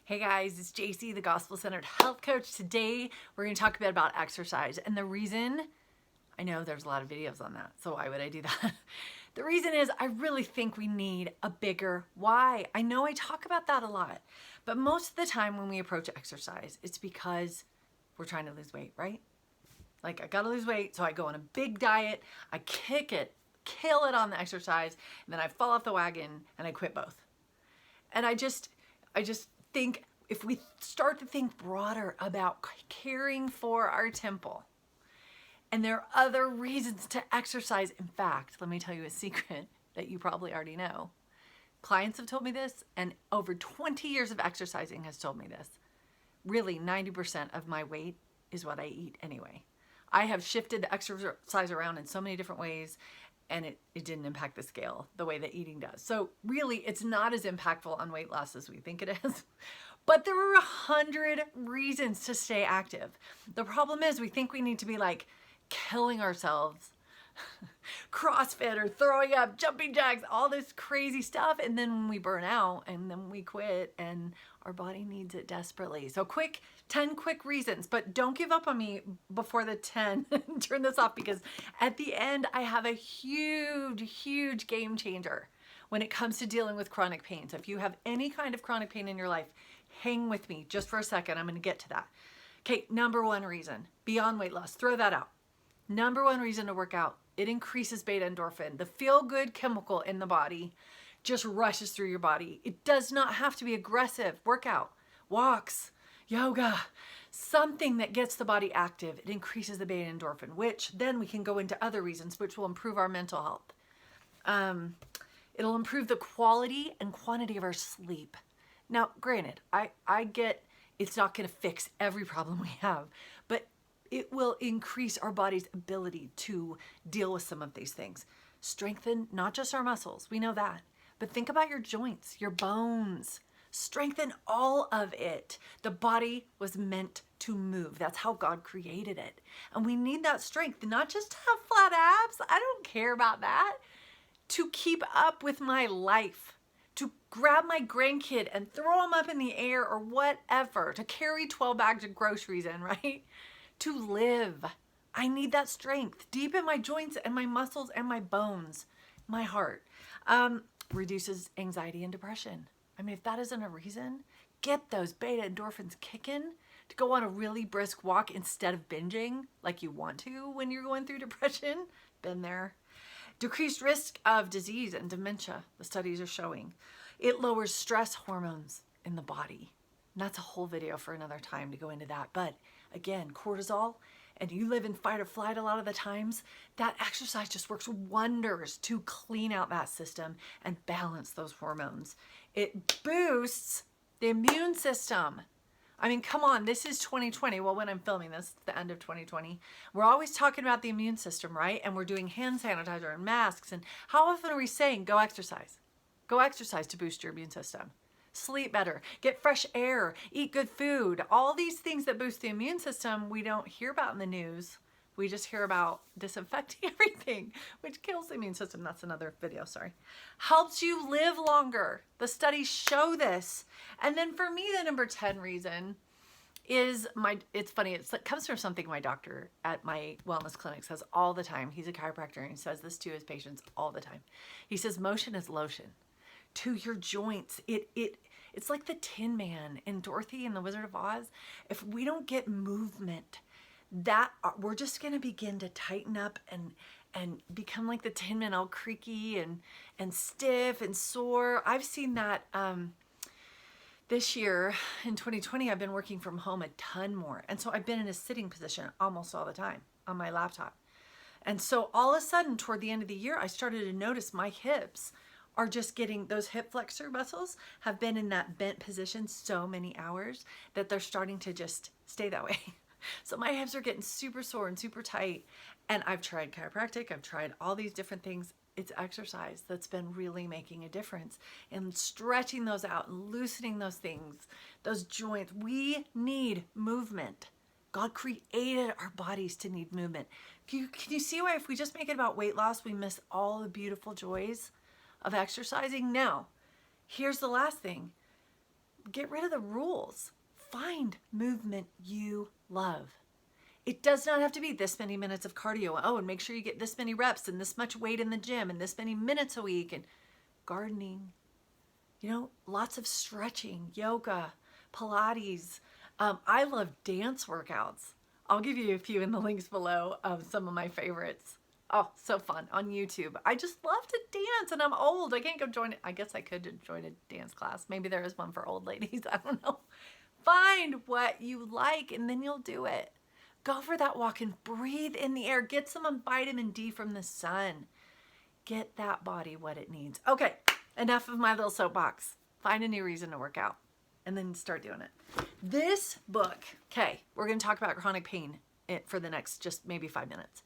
Hey guys, it's JC, the Gospel-Centered Health Coach. Today, we're going to talk a bit about exercise. And the reason, I know there's a lot of videos on that, so why would I do that? The reason is I really think we need a bigger why. I know I talk about that a lot, but most of the time when we approach exercise, it's because we're trying to lose weight, right? Like, I gotta lose weight, so I go on a big diet, I kill it on the exercise, and then I fall off the wagon and I quit both. And I just think if we start to think broader about caring for our temple, and there are other reasons to exercise. In fact, let me tell you a secret that you probably already know. Clients have told me this, and over 20 years of exercising has told me this. Really, 90% of my weight is what I eat anyway. I have shifted the exercise around in so many different ways, and it didn't impact the scale the way that eating does. So really, it's not as impactful on weight loss as we think it is. But there are 100 reasons to stay active. The problem is we think we need to be like killing ourselves, CrossFit or throwing up, jumping jacks, all this crazy stuff. And then we burn out and then we quit and our body needs it desperately. So 10 quick reasons, but don't give up on me before the 10. Turn this off because at the end I have a huge game changer when it comes to dealing with chronic pain. So if you have any kind of chronic pain in your life, hang with me just for a second. I'm going to get to that. Okay, number one reason, beyond weight loss, throw that out. Number one reason to work out, it increases beta endorphin. The feel-good chemical in the body just rushes through your body. It does not have to be aggressive. Workout, walks, yoga, something that gets the body active. It increases the beta endorphin, which then we can go into other reasons, which will improve our mental health. It'll improve the quality and quantity of our sleep. Now, granted, I get it's not going to fix every problem we have, but it will increase our body's ability to deal with some of these things. Strengthen not just our muscles, we know that, but think about your joints, your bones. Strengthen all of it. The body was meant to move. That's how God created it. And we need that strength, not just to have flat abs. I don't care about that. To keep up with my life, to grab my grandkid and throw him up in the air or whatever, to carry 12 bags of groceries in, right? To live. I need that strength deep in my joints and my muscles and my bones, my heart. Reduces anxiety and depression. I mean, if that isn't a reason, get those beta endorphins kicking to go on a really brisk walk instead of binging like you want to when you're going through depression. Been there. Decreased risk of disease and dementia, the studies are showing. It lowers stress hormones in the body. And that's a whole video for another time to go into that. But again, cortisol, and you live in fight or flight a lot of the times, that exercise just works wonders to clean out that system and balance those hormones. It boosts the immune system. I mean, come on, this is 2020. Well, when I'm filming this, the end of 2020, we're always talking about the immune system, right? And we're doing hand sanitizer and masks. And how often are we saying, go exercise? Go exercise to boost your immune system. Sleep better, get fresh air, eat good food. All these things that boost the immune system, we don't hear about in the news. We just hear about disinfecting everything, which kills the immune system. That's another video, sorry. Helps you live longer. The studies show this. And then for me, the number 10 reason is it's funny, it comes from something my doctor at my wellness clinic says all the time. He's a chiropractor and he says this to his patients all the time. He says, motion is lotion to your joints. It's like the Tin Man in Dorothy and the Wizard of Oz. If we don't get movement, that we're just going to begin to tighten up and become like the Tin Man, all creaky and stiff and sore. I've seen that this year in 2020. I've been working from home a ton more, and so I've been in a sitting position almost all the time on my laptop. And so all of a sudden toward the end of the year, I started to notice my hips are just getting, those hip flexor muscles have been in that bent position so many hours that they're starting to just stay that way. So my hips are getting super sore and super tight. And I've tried chiropractic. I've tried all these different things. It's exercise that's been really making a difference in stretching those out and loosening those things, those joints. We need movement. God created our bodies to need movement. Can you see why if we just make it about weight loss, we miss all the beautiful joys of exercising? Now, here's the last thing. get rid of the rules. Find movement you love. It does not have to be this many minutes of cardio. Oh, and make sure you get this many reps and this much weight in the gym and this many minutes a week, and gardening, lots of stretching, yoga, Pilates. I love dance workouts. I'll give you a few in the links below of some of my favorites. Oh, so fun on YouTube. I just love to dance, and I'm old. I can't go join it. I guess I could join a dance class. Maybe there is one for old ladies. I don't know. Find what you like, and then you'll do it. Go for that walk and breathe in the air. Get some vitamin D from the sun. Get that body what it needs. Okay, enough of my little soapbox. Find a new reason to work out and then start doing it. This book, okay, we're going to talk about chronic pain for the next just maybe 5 minutes.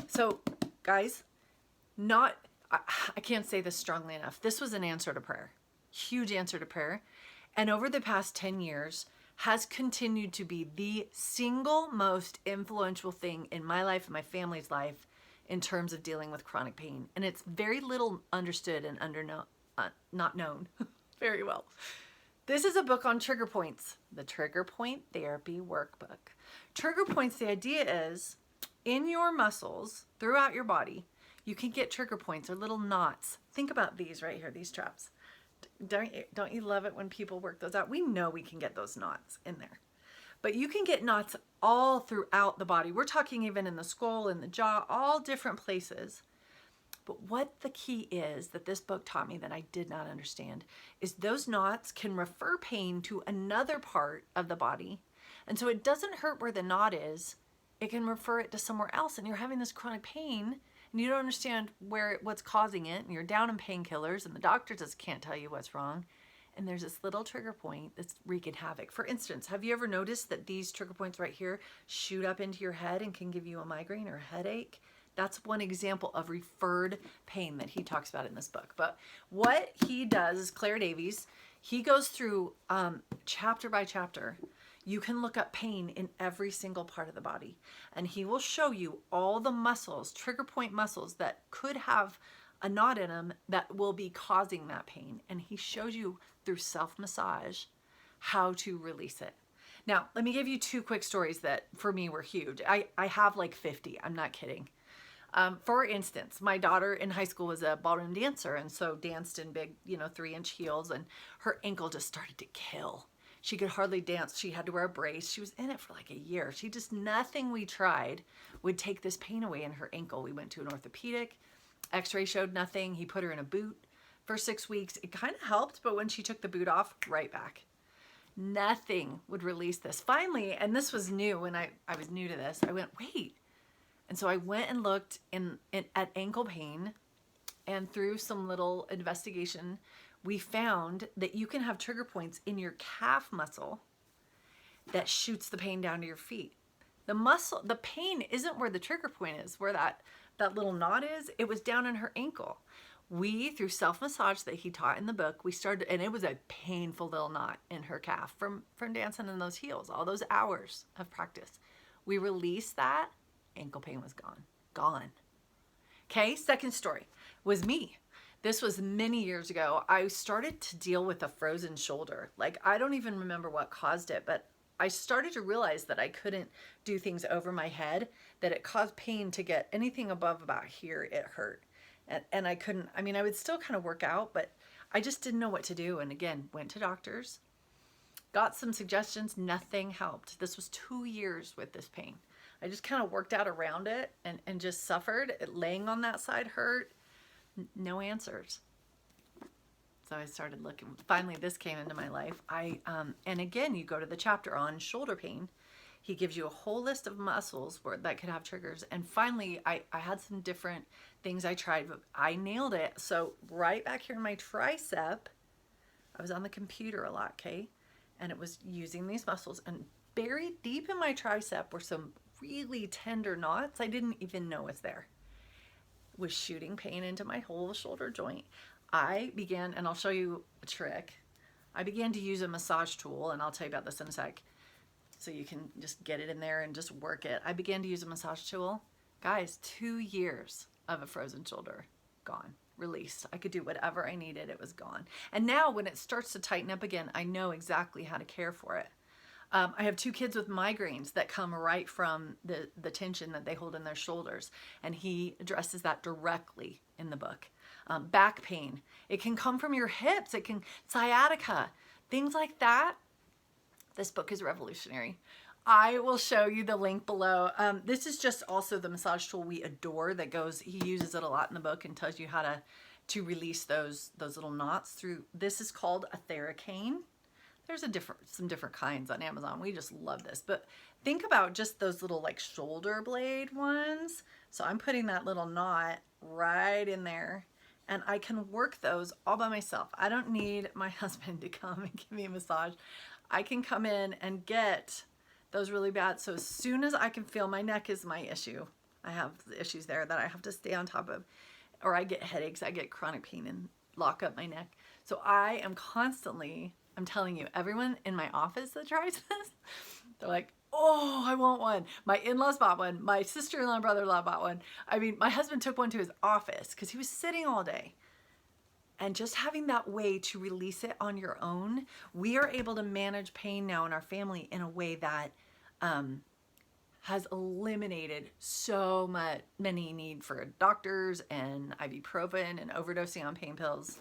So, guys, I can't say this strongly enough. This was an answer to prayer. Huge answer to prayer. And over the past 10 years, has continued to be the single most influential thing in my life and my family's life in terms of dealing with chronic pain. And it's very little understood and not known very well. This is a book on trigger points, the Trigger Point Therapy Workbook. Trigger points, the idea is in your muscles throughout your body, you can get trigger points or little knots. Think about these right here, these traps. Don't you love it when people work those out? We know we can get those knots in there. But you can get knots all throughout the body. We're talking even in the skull, in the jaw, all different places. But what the key is that this book taught me that I did not understand is those knots can refer pain to another part of the body. And so it doesn't hurt where the knot is. It can refer it to somewhere else. And you're having this chronic pain and you don't understand what's causing it, and you're down in painkillers, and the doctor just can't tell you what's wrong. And there's this little trigger point that's wreaking havoc. For instance, have you ever noticed that these trigger points right here shoot up into your head and can give you a migraine or a headache? That's one example of referred pain that he talks about in this book. But what he does is, Claire Davies, he goes through chapter by chapter. You can look up pain in every single part of the body, and he will show you all the muscles, trigger point muscles that could have a knot in them that will be causing that pain. And he shows you through self-massage how to release it. Now, let me give you 2 quick stories that for me were huge. I have like 50, I'm not kidding. For instance, my daughter in high school was a ballroom dancer, and so danced in big, 3-inch heels, and her ankle just started to kill. She could hardly dance. She had to wear a brace. She was in it for like a year. Nothing we tried would take this pain away in her ankle. We went to an orthopedic. X-ray showed nothing. He put her in a boot for 6 weeks. It kind of helped, but when she took the boot off, right back. Nothing would release this. Finally, and this was new when I was new to this, I went, wait. And so I went and looked at ankle pain, and through some little investigation, we found that you can have trigger points in your calf muscle that shoots the pain down to your feet. The pain isn't where the trigger point is, where that little knot is. It was down in her ankle. We, through self-massage that he taught in the book, we started, and it was a painful little knot in her calf from dancing in those heels, all those hours of practice. We released that, ankle pain was gone. Okay, second story was me. This was many years ago. I started to deal with a frozen shoulder. Like, I don't even remember what caused it, but I started to realize that I couldn't do things over my head, that it caused pain to get anything above about here, it hurt. And I couldn't, I would still kind of work out, but I just didn't know what to do. And again, went to doctors, got some suggestions, nothing helped. This was 2 years with this pain. I just kind of worked out around it and just suffered. Laying on that side hurt. No answers. So I started looking. Finally, this came into my life. And again, you go to the chapter on shoulder pain. He gives you a whole list of muscles that could have triggers. And finally, I had some different things I tried, but I nailed it. So right back here in my tricep, I was on the computer a lot, okay? And it was using these muscles. And buried deep in my tricep were some really tender knots I didn't even know was there. Was shooting pain into my whole shoulder joint. I began, and I'll show you a trick. I began to use a massage tool, and I'll tell you about this in a sec, so you can just get it in there and just work it. I began to use a massage tool. Guys, 2 years of a frozen shoulder gone. released. I could do whatever I needed. It was gone. And now when it starts to tighten up again, I know exactly how to care for it. I have 2 kids with migraines that come right from the tension that they hold in their shoulders. And he addresses that directly in the book. Back pain. It can come from your hips. It can, sciatica, things like that. This book is revolutionary. I will show you the link below. This is just also the massage tool we adore that goes, he uses it a lot in the book and tells you how to release those little knots through. This is called a Theracane. There's some different kinds on Amazon. We just love this. But think about just those little like shoulder blade ones. So I'm putting that little knot right in there. And I can work those all by myself. I don't need my husband to come and give me a massage. I can come in and get those really bad. So as soon as I can feel, my neck is my issue. I have issues there that I have to stay on top of. Or I get headaches, I get chronic pain and lock up my neck. So I am constantly, I'm telling you, everyone in my office that tries this, they're like, oh, I want one. My in-laws bought one. My sister-in-law and brother-in-law bought one. I mean, my husband took one to his office because he was sitting all day. And just having that way to release it on your own, we are able to manage pain now in our family in a way that has eliminated so many need for doctors and ibuprofen and overdosing on pain pills.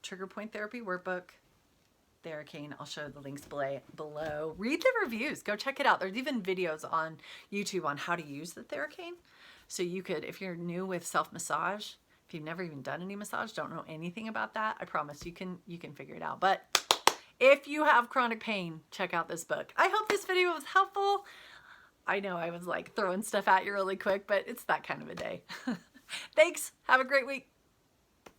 Trigger point therapy workbook, Theracane. I'll show the links below. Read the reviews. Go check it out. There's even videos on YouTube on how to use the Theracane. So you could, if you're new with self-massage, if you've never even done any massage, don't know anything about that, I promise you can figure it out. But if you have chronic pain, check out this book. I hope this video was helpful. I know I was like throwing stuff at you really quick, but it's that kind of a day. Thanks. Have a great week.